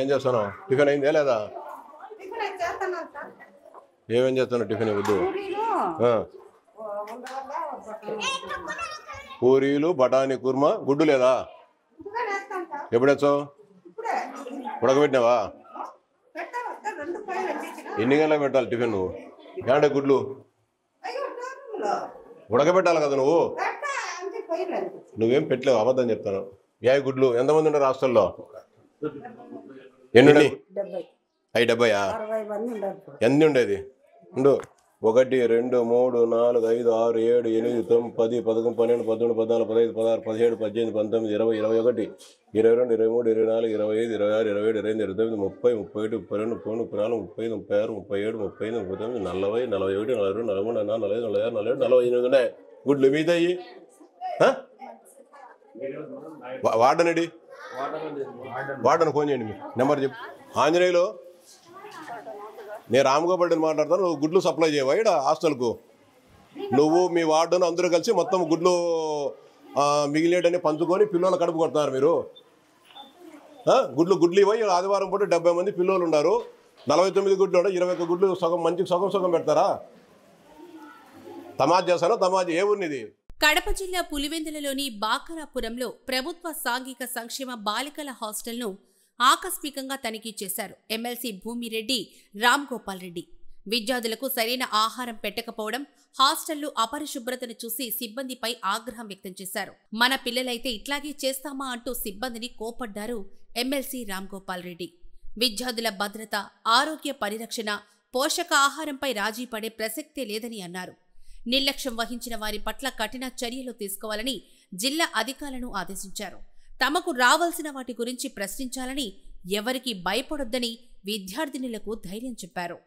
ఏం చేస్తాను? టిఫిన్ అయిందే లేదా? ఏమేం చేస్తాను టిఫిన్ వద్దు? పూరీలు, బఠానీ కుర్మా, గుడ్డు లేదా? ఎప్పుడొచ్చావు? ఉడకబెట్టినావా? ఎన్ని గంటలకు పెట్టాలి టిఫిన్? నువ్వు ఏమంటే గుడ్లు ఉడకబెట్టాలి కదా నువ్వు. నువ్వేం పెట్టలేవు, అబద్ధం చెప్తాను. ఏ గుడ్లు ఎంతమంది ఉన్నారు హాస్టల్లో? ఎన్ని? 70. ఎన్ని ఉండేది? ఉండు. 1 2 3 4 5 6 7 8 9 10 11 12 13 14 15 16 17 18 19 20 21 22 23 24 25 26 27 28 29 30 31 32 33 34 35 36 37 35 39 40 41 42 43 44 45 46 47 గుడ్లు మీదయ్యి. వాడనండి, వాడను ఫోన్ చేయండి. మీ నెంబర్ చెప్పు. ఆంజనేయులు, నేను రామగోపాల్ రెడ్డిని మాట్లాడతాను. నువ్వు గుడ్లు సప్లై చేయవా ఇక్కడ హాస్టల్కు? నువ్వు మీ వార్డును అందరూ కలిసి మొత్తం గుడ్లు మిగిలేటని పంచుకొని పిల్లలు కడుపు కొడుతున్నారు మీరు. గుడ్లు ఇవ్వయి. ఆదివారం పూట 70 మంది పిల్లలు ఉన్నారు. 49 గుడ్లు ఉన్నాయి. 21 గుడ్లు సగం మంచికి సగం పెడతారా? తమాజ్ చేస్తాను. తమాజ్ ఏ ఊరినిది? కడప జిల్లా పులివెందులలోని బాకరాపురంలో ప్రభుత్వ సాంఘిక సంక్షేమ బాలికల హాస్టల్ను ఆకస్మికంగా తనిఖీ చేశారు ఎమ్మెల్సీ భూమిరెడ్డి రామ్గోపాల్ రెడ్డి. విద్యార్థులకు సరైన ఆహారం పెట్టకపోవడం, హాస్టళ్లు అపరిశుభ్రతను చూసి సిబ్బందిపై ఆగ్రహం వ్యక్తం చేశారు. మన పిల్లలైతే ఇట్లాగే చేస్తామా అంటూ సిబ్బందిని కోపడ్డారు ఎమ్మెల్సీ రామ్గోపాల్ రెడ్డి. విద్యార్థుల భద్రత, ఆరోగ్య పరిరక్షణ, పోషకాహారంపై రాజీ పడే ప్రసక్తే లేదని అన్నారు. నిర్లక్ష్యం వహించిన వారి పట్ల కఠిన చర్యలు తీసుకోవాలని జిల్లా అధికారులను ఆదేశించారు. తమకు రావాల్సిన వాటి గురించి ప్రశ్నించాలని, ఎవరికి భయపడొద్దని విద్యార్థినులకు ధైర్యం చెప్పారు.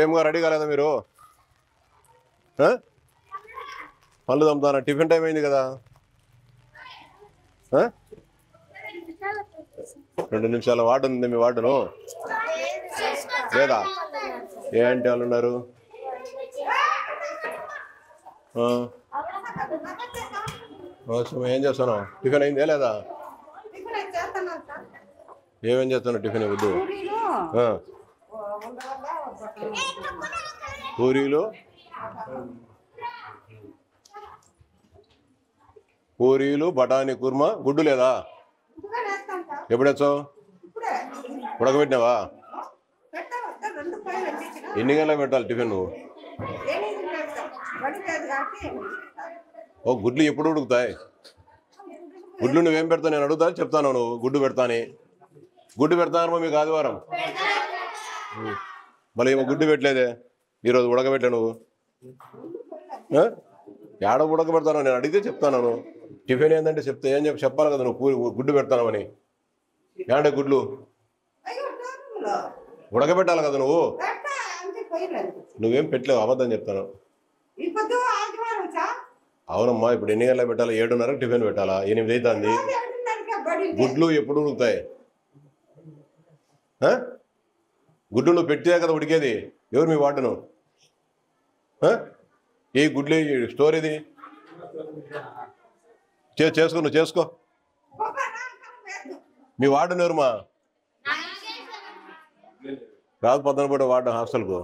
ఏమో రెడీ కాలేదా మీరు? పళ్ళు తమ్ముతారా? టిఫిన్ టైం అయింది కదా. 2 నిమిషాల వార్డు ఉంది. మీ వార్డును లేదా? ఏ అంటే వాళ్ళు ఉన్నారు? ఏం చేస్తాను? టిఫిన్ అయిందే లేదా? ఏమేం చేస్తాను టిఫిన్ వద్దు? పూరీలు, బఠానీ కుర్మా, గుడ్డు లేదా? ఎప్పుడొచ్చావు? ఉడకబెట్టినావా? ఎన్ని గంటలకు పెట్టాలి టిఫిన్? నువ్వు గుడ్లు ఎప్పుడు ఉడుకుతాయి? గుడ్లు నువ్వేం పెడతావు? నేను అడుగుతా చెప్తాను. నువ్వు గుడ్డు పెడతాని. గుడ్డు పెడతానమ్మా మీకు ఆదివారం. మళ్ళీ ఏమో గుడ్డు పెట్టలేదే ఈరోజు. ఉడకబెట్టా నువ్వు. ఏడ ఉడకబెడతాను? నేను అడిగితే చెప్తాను. టిఫిన్ ఏంటంటే ఏం చెప్పాలి కదా నువ్వు. గుడ్డు పెడతానమని. ఏమంటే గుడ్లు ఉడకబెట్టాలి కదా నువ్వు. నువ్వేం పెట్టలేవు, అబద్ధం చెప్తాను. అవునమ్మా, ఇప్పుడు ఎన్ని గంటలకు పెట్టాలి? 7:30 టిఫిన్ పెట్టాలా? 8 అవుతుంది. గుడ్లు ఎప్పుడు ఉడుకుతాయి? గుడ్లు నువ్వు పెట్టే కదా ఉడికేది. ఎవరు మీ వార్డును? ఏ గుడ్లు స్టోర్ ఇది? చేసుకో, నువ్వు చేసుకో. మీ వార్డును ఎవరుమా? రాదు. పొద్దునపూట వార్డు హాస్టల్కు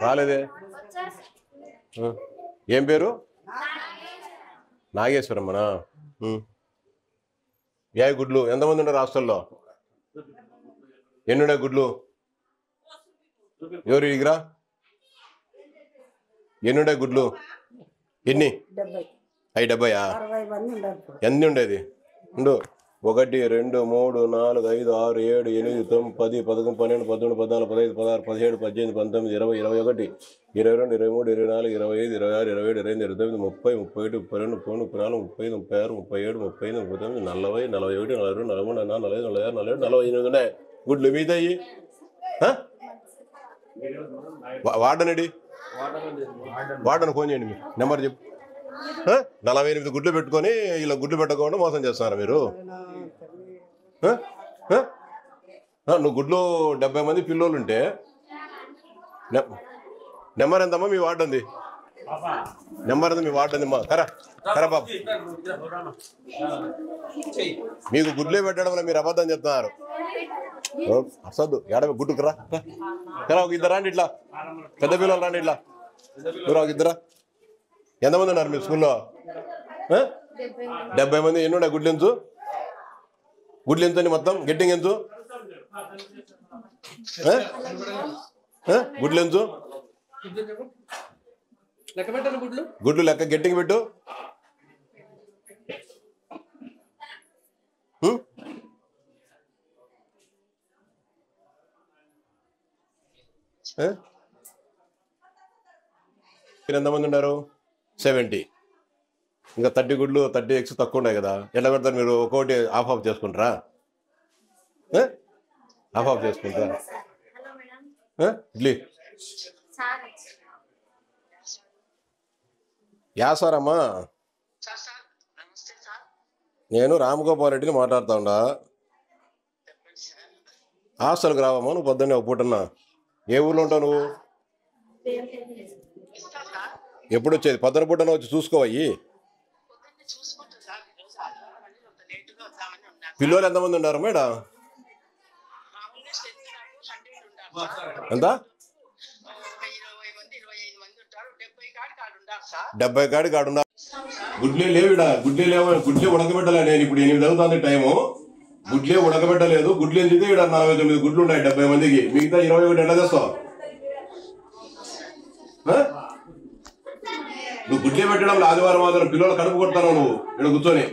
రాలేదే. ఏం పేరు? నాగేశ్వరమ్మనా? ఏ గుడ్లు ఎంతమంది ఉన్నారు హాస్టల్లో? ఎన్నుండే గుడ్లు? ఎవరు ఇగిరా? ఎన్నుండే గుడ్లు? ఎన్ని? 70. ఎన్ని ఉండేది? ఉండు. 1 2 3 4 5 6 7 8 9 10 11 12 13 14 15 16 17 18 19 20 21 22 23 24 25 26 27 28 29 30 31 32 33 34 35 36 37 35 39 40 41 42 43 44 45 48 గుడ్లు మీదయ్యి. వాడనండి, వాడను ఫోన్ చేయండి. మీ నెంబర్ చెప్పు. 48 గుడ్లు పెట్టుకొని ఇలా గుడ్లు పెట్టకుండా మోసం చేస్తారా మీరు? నువ్వు గుడ్లు 70 మంది పిల్లోళ్ళు ఉంటే నెంబర్ ఎంతమ్మా మీ వార్డు ఉంది? నెంబర్ ఎంత మీ వార్డు ఉంది అమ్మా? కరా బాబు, మీకు గుడ్లే పెట్టడం వల్ల మీరు అబద్ధం చెప్తున్నారు. అసలు ఏడవ గుడ్డుకు రా ఒక ఇద్దరు రండి, ఇట్లా పెద్ద పిల్లలు రండి, ఇట్లా మీరు ఒక ఇద్దరా. ఎంతమంది ఉన్నారు మీ స్కూల్లో? 70 మంది. ఎన్ని ఉన్నాయి గుడ్లు? ఎంచు గుడ్లు ఎంత మొత్తం? గెట్టింగ్ ఎంచు గుడ్లు ఎంచు? గుడ్లు లెక్క గెట్టింగ్ పెట్టు. మీరు ఎంతమంది ఉన్నారు? 70. ఇంకా 30 గుడ్లు 30 ఎగ్స్ తక్కువ ఉన్నాయి కదా, ఎట్లా పెడతారు మీరు? ఒక్కొక్కటి ఆఫ్ చేసుకుంటారా? ఆఫ్ చేసుకుంటారా? ఇడ్లీ యా సార్ అమ్మా, నేను రామగోపాల్ రెడ్డిని మాట్లాడుతా ఉండా. హాస్టల్కి రావమ్మా నువ్వు పొద్దున్నే ఒక పూటన్నా. ఏ ఊళ్ళో ఉంటావు నువ్వు? ఎప్పుడు వచ్చేది? పొద్దున పూటన వచ్చి చూసుకోవయ్యి. పిల్లలు ఎంతమంది ఉన్నారు మేడం? ఎంత? 70 కాడి కాడున్నా. గుడ్లే లేవిడా, గుడ్లే లేవు, గుడ్లే ఉడకబెట్టలే. నేను ఇప్పుడు 8 అవుతుంది టైము, గుడ్లే ఉడకబెట్టలేదు. గుడ్లు ఎందుకు? ఇక్కడ 49 గుడ్లు ఉన్నాయి 70 మందికి, మిగతా 21 ఎట్లా చేస్తావు నువ్వు? గుడ్లే పెట్టడం ఆదివారం మాత్రం పిల్లలు కడుపు కొడతాను నువ్వు ఇక్కడ కూర్చొని.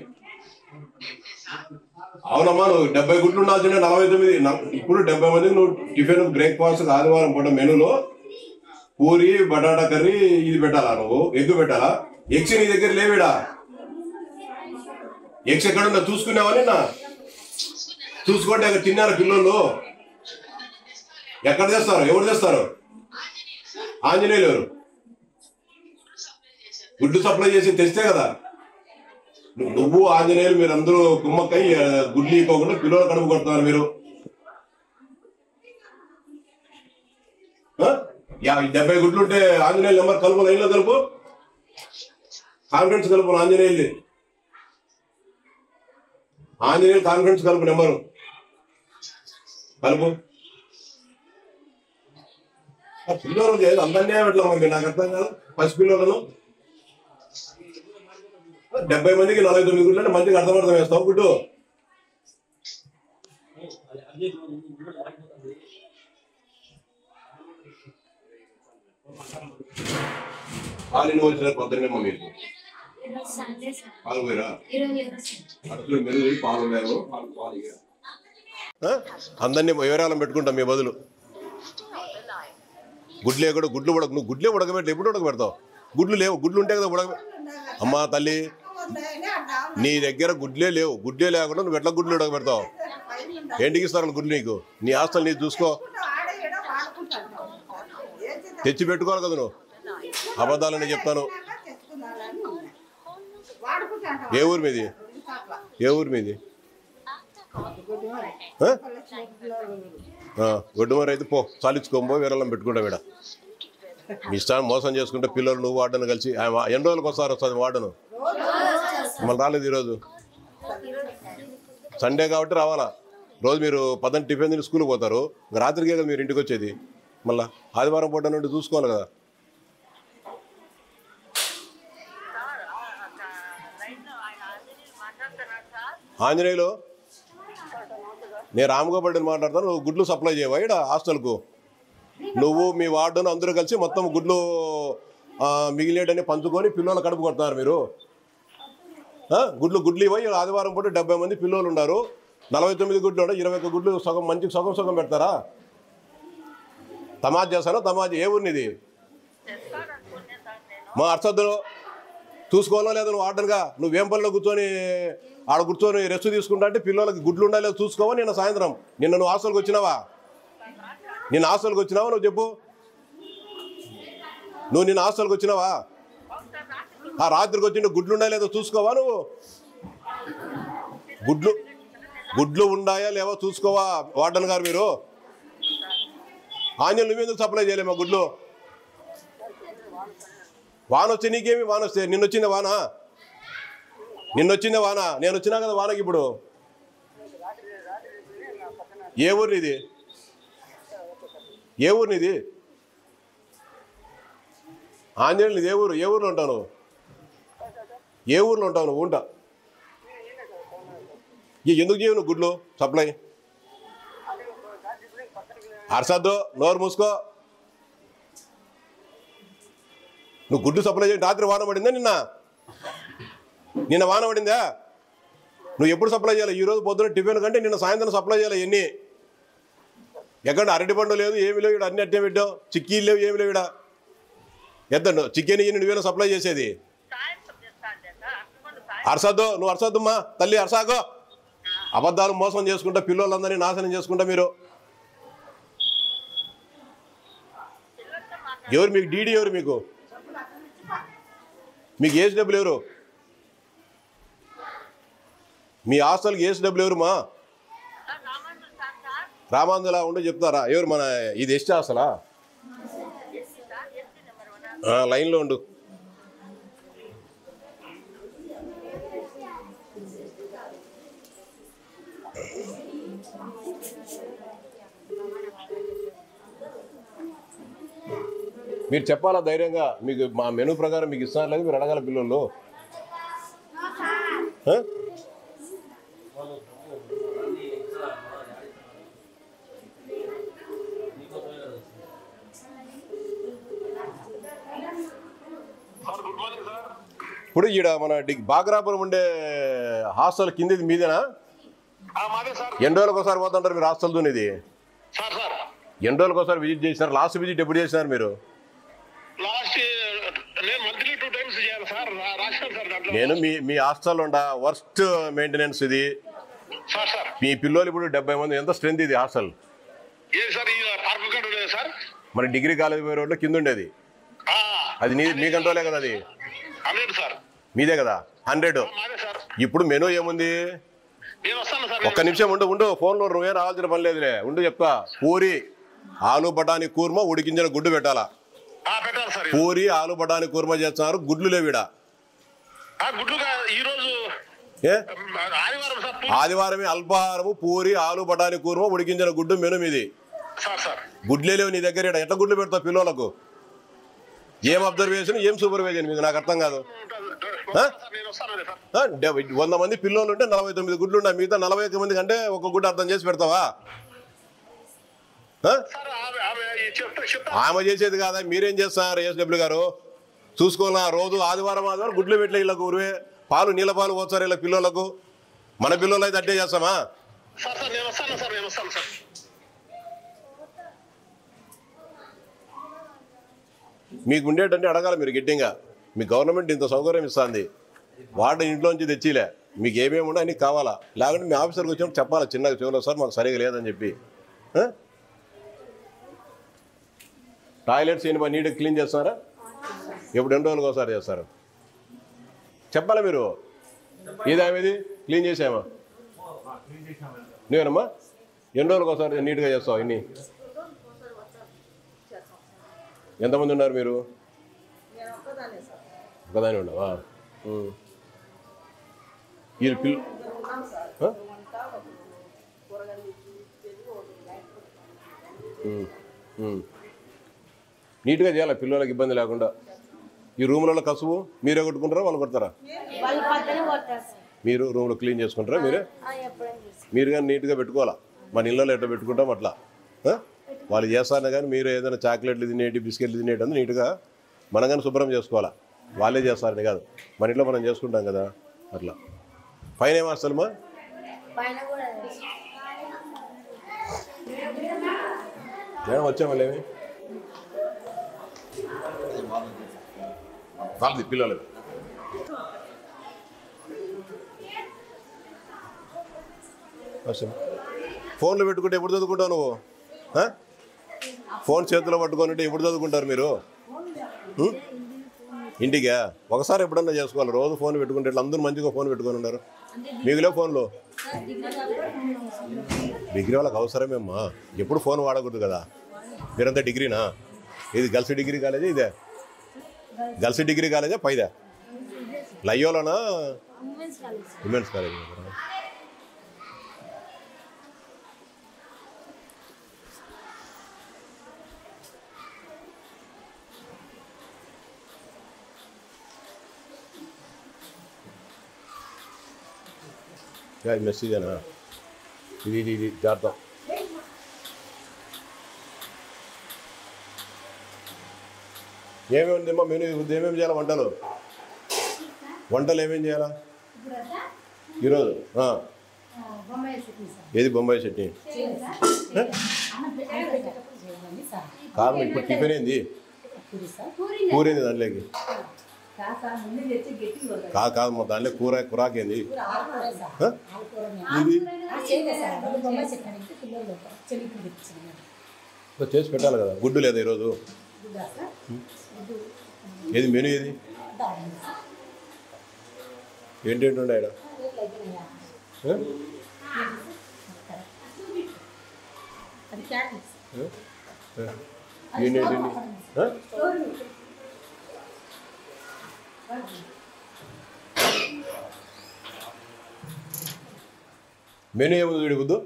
అవునమ్మా, నువ్వు 70 గుడ్లు ఉండాల్సిందే. 49 ఇప్పుడు 70 మందికి నువ్వు టిఫిన్ బ్రేక్ఫాస్ట్ ఆదివారం పూట మెనూలో పూరి బటాటా కర్రీ ఇది పెట్టాలా? నువ్వు ఎగ్గు పెట్టాలా? ఎగ్స్ నీ దగ్గర లేవిడా? ఎగ్స్ ఎక్కడున్నా చూసుకున్నావని నా చూసుకోండి. అక్కడ తిన్నారు పిల్లలు. ఎక్కడ తెస్తారు? ఎవరు తెస్తారు? ఆంజనేయులు ఎవరు? గుడ్డు సప్లై చేసి తెస్తే కదా. నువ్వు ఆంజనేయులు మీరు అందరూ కుమ్మక్కై గుడ్లు ఇవ్వకుండా పిల్లలు కడుపు కొడుతున్నారు మీరు. 70 గుడ్లు ఉంటే ఆంజనేయులు నెంబర్ కలుపు, లైన్లో కలుపు, కాన్ఫరెన్స్ కలుపు. ఆంజనేయులు కాన్ఫరెన్స్ కలుపు, నెంబరు కలుపు. పిల్లలు అందరినీ ఎట్లా మీరు నాకు అర్థం కాదు. పసి పిల్లలను 70 మందికి 49 గుడ్లు అంటే మంచిగా అర్థమర్థం వేస్తావు గుడ్డు. పాలు ఎన్ని వచ్చిన పొద్దున్నేమో మీకు పాలు పోయిరా? అడుగులు మెరుగు పాలు లేవు. అందరినీ వివరాలను పెట్టుకుంటాం మీ బదులు. గుడ్లే కూడా గుడ్లు నువ్వు గుడ్లే ఉడకబెట్టి ఎప్పుడు ఉడకబెడతావు? గుడ్లు లేవు. గుడ్లు ఉంటే కదా ఉడక. అమ్మా తల్లి, నీ దగ్గర గుడ్లే లేవు. గుడ్లే లేకుండా నువ్వు ఎట్లా గుడ్లు ఉడకబెడతావు? ఏంటికి ఇస్తారు గుడ్లు నీకు? నీ ఆస్తులు నీ చూసుకో. తెచ్చి పెట్టుకోవాలి కదా నువ్వు. అబద్ధాలని చెప్తాను. ఏ ఊరు మీది? ఏ ఊరు మీది? గొడ్డుమర అయితే పో, చాలించుకోబో, వీరల్లం పెట్టుకుంటా వీడ. మీ ఇష్టాన్ని మోసం చేసుకుంటే పిల్లలు నువ్వు వార్డను కలిసి ఎన్ని రోజులకు ఒకసారి వస్తుంది వార్డను? మళ్ళీ రాలేదు ఈరోజు సండే కాబట్టి రావాలా. రోజు మీరు పదండి టిఫిన్ తిని స్కూల్కి పోతారు, రాత్రికే కదా మీరు ఇంటికి వచ్చేది. మళ్ళీ ఆదివారం పూట నుండి చూసుకోవాలి కదా. ఆంజనేయులు, నేను రామగోపాల్ని మాట్లాడతాను. నువ్వు గుడ్లు సప్లై చేయవా ఇక్కడ హాస్టల్కు? నువ్వు మీ వార్డును అందరూ కలిసి మొత్తం గుడ్లు మిగిలేటని పంచుకొని పిల్లలు కడుపు కొడుతున్నారు మీరు. గుడ్లు ఇవ్వయి. ఆదివారం పూట 70 మంది పిల్లలు ఉన్నారు. 49 గుడ్లు ఉంటాయి. 21 గుడ్లు సగం మంచికి సగం పెడతారా? తమాజ్ చేస్తాను. తమాజ్ ఏ ఊరినిది? మా అర్చద్దులో చూసుకోవాలో లేదా నువ్వు ఆర్డర్గా నువ్వేం పనిలో కూర్చొని ఆడ కూర్చొని రెస్ట్ తీసుకుంటా అంటే పిల్లలకి గుడ్లు ఉండాలి చూసుకోవా? నిన్న సాయంత్రం నువ్వు హాస్టల్కి వచ్చినావా? నిన్న హాస్టల్కి వచ్చినావా? నువ్వు చెప్పు. నువ్వు నిన్న హాస్టల్కి వచ్చినావా? ఆ రాత్రికి వచ్చి గుడ్లు ఉండాలి లేదో చూసుకోవా నువ్వు? గుడ్లు గుడ్లు ఉన్నాయా లేవో చూసుకోవా వార్డన్ గారు మీరు. ఆంజల్ నువ్వెందుకు సప్లై చేయలేమా గుడ్లు? వాన వస్తే నీకేమి వాన వస్తే? నిన్నొచ్చిందా వాన? నిన్నొచ్చిందా వాన? నేను వచ్చినా కదా వానకి. ఇప్పుడు ఏ ఊరు నీది? ఏ ఊరు నీది? ఆంజనేయులు నీది ఏ ఊరు? ఏ ఊర్లో ఉంటావు నువ్వు? ఏ ఊర్లో ఉంటావు నువ్వు? ఉంటా ఎందుకు చేయవు నువ్వు గుడ్లు సప్లై? అరసద్దు, నోరు మూసుకో. నువ్వు గుడ్డు సప్లై చేయండి. రాత్రి వాన పడిందా? నిన్న వాన పడిందా? నువ్వు ఎప్పుడు సప్లై చేయాలి? ఈరోజు పొద్దున టిఫిన్ కంటే నిన్న సాయంత్రం సప్లై చేయాలి. ఎన్ని ఎక్కడ అరటి పండు లేదు, ఏమి లేవు ఇక్కడ. అన్ని అట్టే పెట్టావు. చిక్కీలు లేవు, ఏమి లేవు ఇక్కడ. ఎద్దండు చికెన్ 8,000 సప్లై చేసేది. అరసద్దు, నువ్వు అరసద్దమ్మా తల్లి, అరసాకో. అబద్ధాలు మోసం చేసుకుంటా పిల్లలందరినీ నాశనం చేసుకుంటా మీరు. ఎవరు మీకు డీడీ? ఎవరు మీకు ఏజ్ డబ్బులు ఎవరు? మీ హాస్టల్కి ఏజ్ డబ్బులు ఎవరు? మా రామాంధ్రలా ఉండే చెప్తారా? ఎవరు? మన ఇది ఎస్టీ హాస్టలా? లైన్లో ఉండు. మీరు చెప్పాలా ధైర్యంగా. మీకు మా మెనూ ప్రకారం మీకు ఇస్తున్నారు లేదు, మీరు అడగాల పిల్లలు. ఇప్పుడు ఈడ మన బాగ్రాపురం ఉండే హాస్టల్ కింది మీదేనా? ఎన్ని రోజులకు ఒకసారి పోతుంటారు మీరు హాస్టల్ దునిది? ఎన్ని రోజులకు ఒకసారి విజిట్ చేసినారు? లాస్ట్ విజిట్ ఎప్పుడు చేసినారు మీరు? నేను మీ హాస్టల్ ఉండ వర్స్ట్ మెయింటెనెన్స్ ఇది. మీ పిల్లలు ఇప్పుడు 70 మంది. ఎంత స్ట్రెంత్ ఇది హాస్టల్? మరి డిగ్రీ కాలేజ్ పోయే రోడ్లో కింద ఉండేది. అది మీ కంట్రోలే కదా? అది మీదే కదా? 100. ఇప్పుడు మెనూ ఏముంది? ఒక్క నిమిషం ఉండు. ఫోన్లో నువ్వేం రావాల్సిన పని లేదులే. ఉండు చెప్తా. పూరి ఆలు బఠానీ కూర్మ ఉడికించిన గుడ్డు పెట్టాలా? పూరి ఆలు బఠానీ కూర్మ చేస్తున్నారు. గుడ్లు లేవిడ. ఆదివారమే అల్పాహారము పూరి ఆలు బఠానీ కూర్మ ఉడికించిన గుడ్డు మెను మీది. గుడ్లే లేవు నీ దగ్గర. ఎట్లా గుడ్లు పెడతావు పిల్లలకు? ఏం అబ్జర్వేషన్, ఏం సూపర్వైజన్ మీకు? నాకు అర్థం కాదు. 100 మంది పిల్లలు ఉంటే 49 గుడ్లు ఉన్నాయి. మిగతా 41 మంది కంటే ఒక గుడ్డు అర్థం చేసి పెడతావా? ఆమె చేసేది కాదా? మీరేం చేస్తున్నారు ఎస్డబ్ల్యూ గారు? చూసుకోవాలా? రోజు ఆదివారం గుడ్లు పెట్టలే వీళ్ళకు. ఊరివే పాలు నీళ్ళ పాలు పోతారు వీళ్ళ పిల్లలకు. మన పిల్లలు అయితే అట్టే చేస్తామా? మీకు ఉండేటంటే అడగాలి మీరు గట్టిగా. మీ గవర్నమెంట్ ఇంత సౌకర్యం ఇస్తుంది. వాటర్ ఇంట్లోంచి తెచ్చిలే. మీకు ఏమేమి ఉండే అన్నీ కావాలా? లేకుంటే మీ ఆఫీసర్కి వచ్చినప్పుడు చెప్పాలా చిన్నగా చెవులో, సార్ మాకు సరిగా లేదని చెప్పి. టాయిలెట్స్ ఏంటి నీట్గా క్లీన్ చేస్తారా? ఎప్పుడు 2 రోజులకు ఒకసారి చేస్తారు? చెప్పాలా మీరు? ఏదేమిది క్లీన్ చేసామా? నువ్వేనమ్మా? ఎన్ని రోజులకు ఒకసారి నీట్గా చేస్తావు? ఇన్ని ఎంతమంది ఉన్నారు మీరు? ఒకదాని ఉండవా? నీట్గా చేయాలి పిల్లలకి ఇబ్బంది లేకుండా. ఈ రూమ్లలో కసువు మీరే కొట్టుకుంటారా వాళ్ళు కొడతారా? మీరు రూమ్లో క్లీన్ చేసుకుంటారా మీరే? మీరు కానీ నీట్గా పెట్టుకోవాలా. మన ఇళ్ళలో ఎట్లా పెట్టుకుంటాం అట్లా వాళ్ళు చేస్తారనే కానీ మీరు ఏదైనా చాక్లెట్లు తినేటి బిస్కెట్లు తినేటి అంతా నీట్గా మనం కానీ శుభ్రం చేసుకోవాలా. వాళ్ళే చేస్తారని కాదు, మన ఇంట్లో మనం చేసుకుంటాం కదా అట్లా. పైన ఏమేస్తామా? వచ్చా మళ్ళీ ఏమి వాళ్ళది పిల్లలు ఫోన్లు పెట్టుకుంటే ఎప్పుడు చదువుకుంటావు నువ్వు? ఫోన్ చేతిలో పట్టుకొని ఎప్పుడు చదువుకుంటారు మీరు? ఇంటికా ఒకసారి ఎప్పుడన్నా చేసుకోవాలి. రోజు ఫోన్ పెట్టుకుంటే ఇట్లా అందరూ మంచిగా ఫోన్ పెట్టుకొని ఉన్నారు. మీకులే ఫోన్లో డిగ్రీ వాళ్ళకి అవసరమేమ్మా, ఎప్పుడు ఫోన్ వాడకూడదు కదా. మీరంతా డిగ్రీనా? ఇది గర్ల్స్ డిగ్రీ కాలేజా? ఇదే గర్ల్స్ డిగ్రీ కాలేజా? పైదా లయ్యోలోనా? Women's college. ఇది మెసేజేనా? ఇది జాగ్రత్త. ఏమేమి ఉందేమో మెనూ? ఏమేమి చేయాలి? వంటలు ఏమేమి చేయాలా ఈరోజు? ఏది బొంబాయి చట్నీ? కాదు, ఇప్పుడు టిఫిన్ ఏంది? పూరి ఏంది దాంట్లోకి? కాదు మా దాంట్లో కూరాకేంది? ఇది చేసి పెట్టాలి కదా. గుడ్డు లేదా ఈరోజు? ఏది మెనూ? ఏది ఏంటంటే ఉండే ఆయన ఏంటండి? మెనూ ఏముంది వీడిబుద్దు?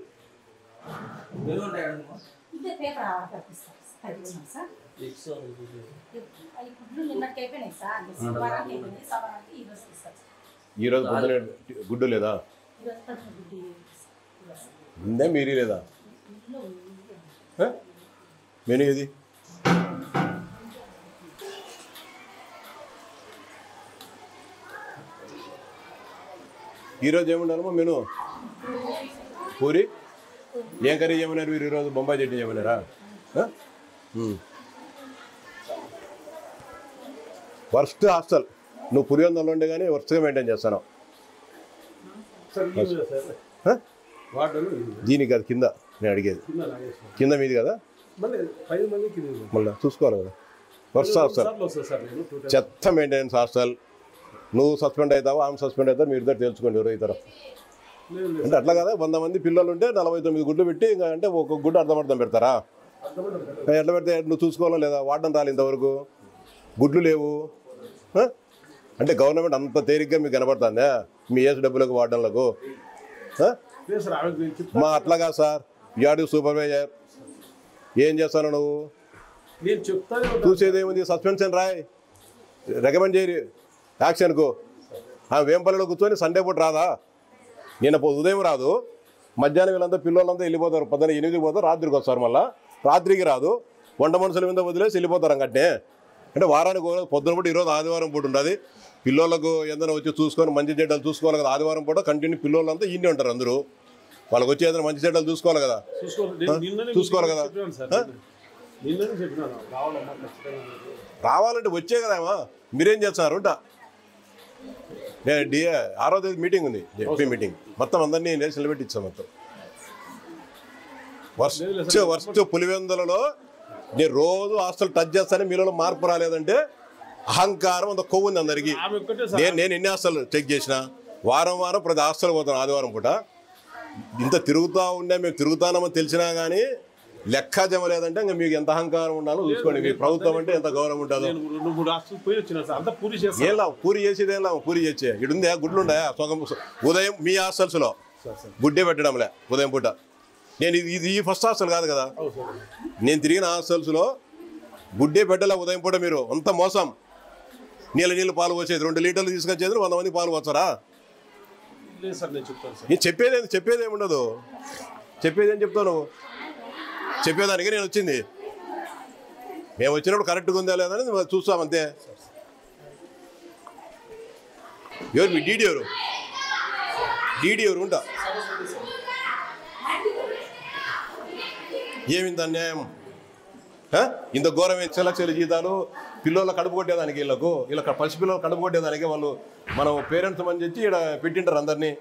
ఈరోజు పొద్దున గుడ్డు లేదా? ఉందే మీరీ లేదా? మెనూ ఏది? ఈరోజు ఏమన్నారమ్మా మెనూ? పూరి. ఏం కర్రీ చేయమన్నారు మీరు ఈరోజు? బొంబాయి చట్నీ చేయమన్నారా? Worst hostel. నువ్వు పులివెందులో ఉండే కానీ వర్స్ట్గా మెయింటైన్ చేస్తాను. దీనికి అది కింద నేను అడిగేది. కింద మీది కదా, మళ్ళీ చూసుకోవాలి కదా. వర్స్ట్ హాస్టల్, చెత్త మెయింటెనెన్స్ హాస్టల్. నువ్వు సస్పెండ్ అవుతావు, ఆమె సస్పెండ్ అవుతావు, మీరు ఇద్దరు తెలుసుకోండి ఎవరో ఇద్దరు. అంటే అట్లా కదా, 100 మంది పిల్లలు ఉంటే 49 గుడ్లు పెట్టి ఇంకా అంటే ఒక గుడ్డు అర్థం పెడతారా? ఎట్లా పెడితే నువ్వు చూసుకోవాలా లేదా? వాడడం రాలి ఇంతవరకు గుడ్లు లేవు అంటే గవర్నమెంట్ అంత తేలిగ్గా మీకు కనబడుతుందా మీ ఏసు డబ్బులకు వాడడంలకు? మా అట్లాగా సార్, యాడు సూపర్వైజర్ ఏం చేస్తాను నువ్వు? చూసేది ఏముంది? సస్పెన్షన్ రాయ్, రికమెండ్ చేయరు యాక్షన్కు. వేంపల్లిలో కూర్చొని సండే పూట రాదా? నిన్న ఉదయం రాదు, మధ్యాహ్నం వీళ్ళంతా పిల్లలంతా వెళ్ళిపోతారు. 8 పోతారు, రాత్రికి వస్తారు. మళ్ళీ రాత్రికి రాదు, వంట మనుషుల మీద వదిలేసి వెళ్ళిపోతారు అంగట్నే. అంటే వారానికి పొద్దున పూట, ఈరోజు ఆదివారం పూట ఉంటుంది. పిల్లలకు ఏదైనా వచ్చి చూసుకొని మంచి చెడ్డలు చూసుకోవాలి కదా. ఆదివారం పూట కంటిన్యూ పిల్లలంతా ఇన్ని ఉంటారు అందరూ. వాళ్ళకి వచ్చి ఏదైనా మంచి చెడ్డలు చూసుకోవాలి కదా. చూసుకోవాలి కదా. రావాలంటే వచ్చే కదామా, మీరేం చేస్తున్నారు? నేను 6వ తేదీ మీటింగ్ ఉంది, ఎంపీ మీటింగ్. మొత్తం అందరినీ నేషనల్ పెట్టి ఇచ్చాను. మొత్తం వర్స్ట్ పులివెందులలో నేను రోజు హాస్టల్ టచ్ చేస్తానే మీలో మార్పు రాలేదంటే అహంకారం అంత కొవ్వు ఉంది అందరికీ. నేను ఎన్ని హాస్టల్ చెక్ చేసిన, వారం ప్రతి హాస్టల్ పోతాను ఆదివారం పూట. ఇంత తిరుగుతూ ఉండే మేము తిరుగుతామని తెలిసినా కానీ లెక్క జమ లేదంటే ఇంకా మీకు ఎంత అహంకారం ఉండాలో చూసుకోండి. మీ ప్రభుత్వం అంటే ఎంత గౌరవం ఉంటుందో. ఏం పూరి చేసేది, ఏం లాభం పూరి చేసే? ఇడుందా గుడ్లు ఉండా? ఉదయం మీ హాస్టల్స్లో గుడ్డే పెట్టడంలే ఉదయం పూట. నేను ఇది ఈ ఫస్ట్ హాస్టల్ కాదు కదా, నేను తిరిగిన హాస్టల్స్లో గుడ్డే పెట్టలే ఉదయం పూట. మీరు అంత మోసం. నీళ్ళు పాలు పోసేది 2 లీటర్లు తీసుకొచ్చేది 100 మంది పాలు పోతారా? నేను చెప్పేది ఏముండదు. చెప్పేది ఏం చెప్తావు నువ్వు? చెప్పేదానికి నేను వచ్చింది. మేము వచ్చినప్పుడు కరెక్ట్గా ఉందా లేదని చూస్తాం అంతే. ఎవరు మీ డీడీ? ఎవరు ఉంటా? ఏమింత అన్యాయం, ఇంత ఘోరం. 2 లక్షల జీతాలు పిల్లల కడుపు కొట్టేదానికి, ఇలా పసి పిల్లలు కడుపు కొట్టేదానికి వాళ్ళు మనం పేరెంట్స్ అని చెప్పి ఇక్కడ పెట్టింటారు అందరినీ.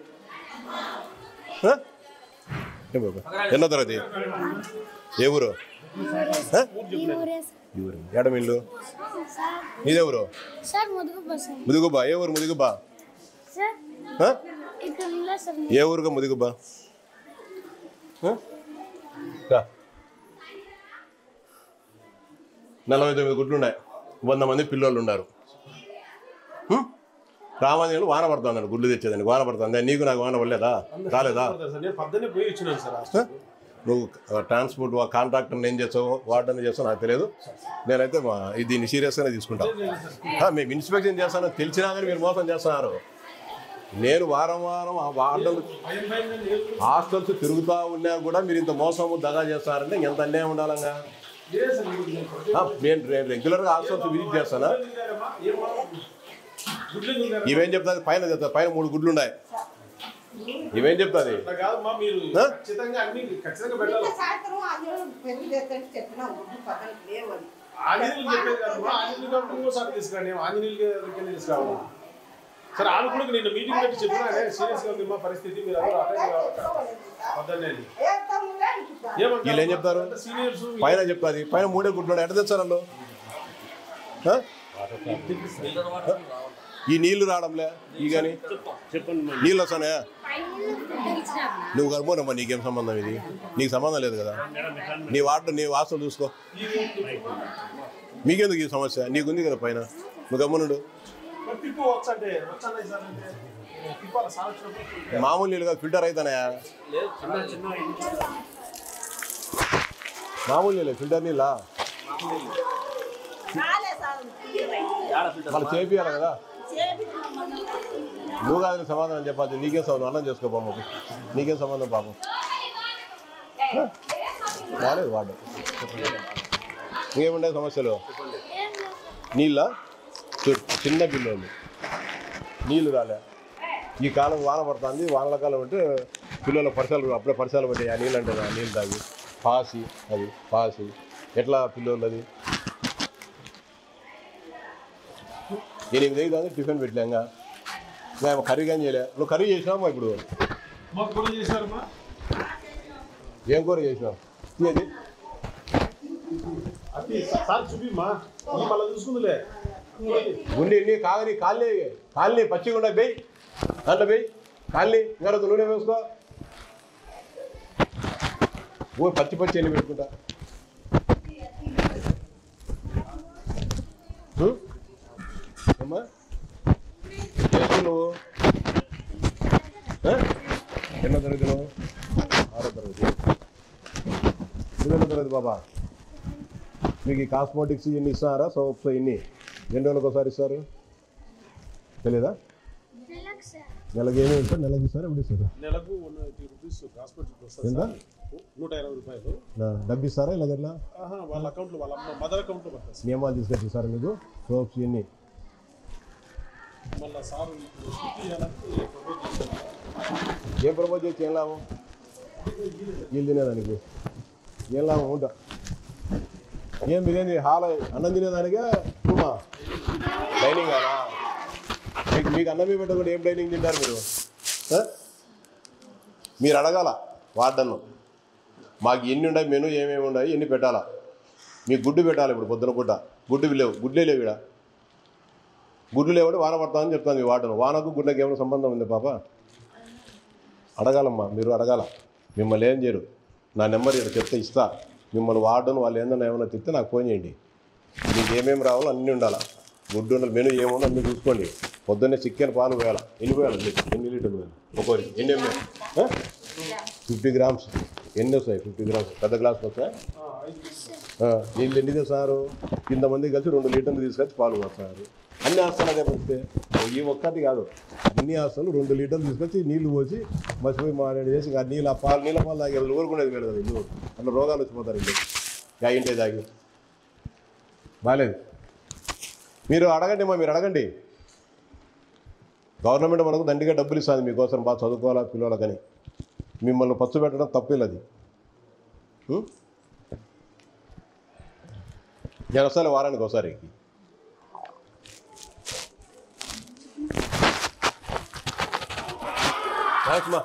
ఎన్నో తరగతి? ఏ ఊరు? ఏడమిల్లు? ఇదే ఊరు? ముదుగుబ్బా. ఏ ఊరు ముదుగుబ్బా? ఏ ఊరుగా ముదిగుబ్బా 49 గుడ్లు ఉన్నాయి, 100 మంది పిల్లోళ్ళు ఉన్నారు. రామాంజనేయులు వాన పడుతుంది, గుడ్లు తెచ్చేదాన్ని వాన పడుతుంది. నీకు నాకు వాన పడలేదా? రాలేదా? నువ్వు ట్రాన్స్పోర్ట్ కాంట్రాక్టర్ ఏం చేస్తావు, వార్డన్ చేస్తావు నాకు తెలియదు. నేనైతే దీన్ని సీరియస్గానే తీసుకుంటాను. మేము ఇన్స్పెక్షన్ చేస్తానని తెలిసినా కానీ మీరు మోసం చేస్తున్నారు. నేను వారం వారం ఆ వార్డన్ హాస్టల్స్ తిరుగుతూ ఉన్నా కూడా మీరు ఇంత మోసము దగా చేస్తారంటే ఎంత అన్యాయం ఉండాలంగా. నేను రెగ్యులర్గా హాస్టల్స్ విజిట్ చేస్తానా? ఇవేం చెప్తాది? పైన చెప్తా, పైన 3 గుడ్లు ఉన్నాయి. ఇవేం చెప్తాది? సరే వాళ్ళు కూడా నేను మీటింగ్ పెట్టి చెప్పినా సీరియస్గా ఉంది మా పరిస్థితి, మీరు వీళ్ళు ఏం చెప్తారు? పైన చెప్తాది, పైన 3 గుడ్లు ఎట్ట తెచ్చారు వాళ్ళు? ఈ నీళ్లు రావడంలే, ఈ కానీ నీళ్ళు వస్తానయా? నువ్వు కనుమోనమ్మా, నీకేం సంబంధం? ఇది నీకు సంబంధం లేదు కదా. నీ వాసన చూసుకో, మీకెందుకు ఈ సమస్య? నీకుంది కదా పైన, నువ్వు గమ్మునుడు. మామూలు నీళ్ళు కాదు, ఫిల్టర్ అవుతానయా? మామూలు నీళ్ళు, ఫిల్టర్ నీళ్ళ వాళ్ళు చేపియాలి కదా. నువ్వు కాదు సమాధానం చెప్పాలి. నీకేం సంబంధం? అన్నం చేసుకో పాపం, నీకేం సంబంధం పాపం? రాలేదు వాడు. ఇంకేముండే సమస్యలు? నీళ్ళ చిన్న పిల్లలు నీళ్ళు రాలే. ఈ కాలం వాన పడుతుంది, వానల కాలం అంటే పిల్లల పరిసరాలు అప్పుడే పరిసరాలు పట్టాయి. ఆ నీళ్ళు అంటే ఆ నీళ్ళు తాగి పాసి, అది పాసి ఎట్లా పిల్లలు అది 8 అవుతుంది. టిఫిన్ పెట్టలేంగా, మేము కర్రీ కానీ చేయలే. నువ్వు కర్రీ చేసినావమ్మా? ఇప్పుడు ఏం కూర చేసినావు? గుండి నీ కాగని కాలనీ పచ్చిగా ఉండే బెయ్యి, దాంట్లో బెయ్యి కాలనీ ఇంకా నూనె వేసుకో. ఓ పచ్చి ఎన్ని పెట్టుకుంటా. అమ్మా నువ్వు ఎన్నో తరగతి? నువ్వు 6వ తరగతి. ఎన్నో తరగతి బాబా? మీకు ఈ కాస్మోటిక్స్ ఇన్ని ఇస్తారా? సోప్స్ ఇన్ని ఎన్ని రోజులకు ఒకసారి ఇస్తారు? తెలీదా? నెలకి ఏమేమి ఇస్తారు? నెలకి ఇస్తారు? ఎప్పుడు ఇస్తారు? నెలకు 180 రూపీస్ ఎంత? 120 రూపాయలు డబ్బు ఇస్తారా? ఇలా ఎట్లా? వాళ్ళ అకౌంట్లో, వాళ్ళ మదర్ అకౌంట్లో పడుతుంది. నియమాలు తీసుకొచ్చి ఇస్తారా మీకు? సోప్స్ ఇన్ని మళ్ళీ సార్ ఏం ప్రపోజ్ చేసి ఏం లాభం? వీళ్ళు తినేదానికి ఏం లాభం ఉంటా? ఏం బిర్యానీ హాల్ అన్నం తినేదానికే రూమా? డైనింగ్ అనా? మీకు అన్నమే పెట్టకుండా ఏం డైనింగ్ తింటారు మీరు? మీరు అడగాల వార్డన్ను, మాకు ఎన్ని ఉన్నాయి, మెను ఏమేమి ఉన్నాయి, ఎన్ని పెట్టాలా? మీకు గుడ్డు పెట్టాలి. ఇప్పుడు పొద్దున పూట గుడ్డు లేవు, గుడ్లే లేవు. ఇక్కడ గుడ్లు లేవంటే వాన పడతామని చెప్తాను. మీ వాటను వానకు గుడ్లకి ఏమైనా సంబంధం ఉంది పాప? అడగాలమ్మా, మీరు అడగాల. మిమ్మల్ని ఏం చేయరు. నా నెంబర్ ఇక్కడ చెప్తే ఇస్తా. మిమ్మల్ని వార్డను వాళ్ళు ఏమైనా తిప్పితే నాకు ఫోన్ చేయండి. మీకు ఏమేమి రావాలో అన్నీ ఉండాలా. గుడ్డు ఉండాలి, మెను ఏముందో అన్నీ చూసుకోండి. పొద్దున్నే చికెన్ పాలు వేయాలి. ఎన్ని పోయాలి? ఎన్ని లీటర్లు వేయాలి ఒక్కోరికి? ఎన్ని 50 గ్రామ్స్. ఎన్ని వస్తాయి? 50 గ్రామ్స్ పెద్ద గ్లాసులు వస్తాయి. వీళ్ళు ఎన్ని తెస్తారు? ఇంతమంది కలిసి 2 లీటర్లు తీసుకొచ్చి పాలు పోస్తారు. అన్ని హాస్టల్ అదే పోతే ఈ ఒక్కటి కాదు, అన్ని హాస్టల్ 2 లీటర్లు తీసుకొచ్చి నీళ్లు పోసి మర్చిపోయి మాట్లాడి చేసి ఆ నీళ్ళ పాలు తాగి ఊరుకునేది లేదు కదా. ఇల్లు అట్లా రోగాలు వచ్చిపోతారు. ఇల్లు ఇంటే తాగి బాగాలేదు. మీరు అడగండి అమ్మా, మీరు అడగండి. గవర్నమెంట్ మనకు దండిగా డబ్బులు ఇస్తుంది మీకోసం, బాగా చదువుకోవాలా పిల్లలకని. మిమ్మల్ని పచ్చు పెట్టడం తప్పేది. అది నేను వస్తాను వారానికి ఒకసారి. Thanks, Ma.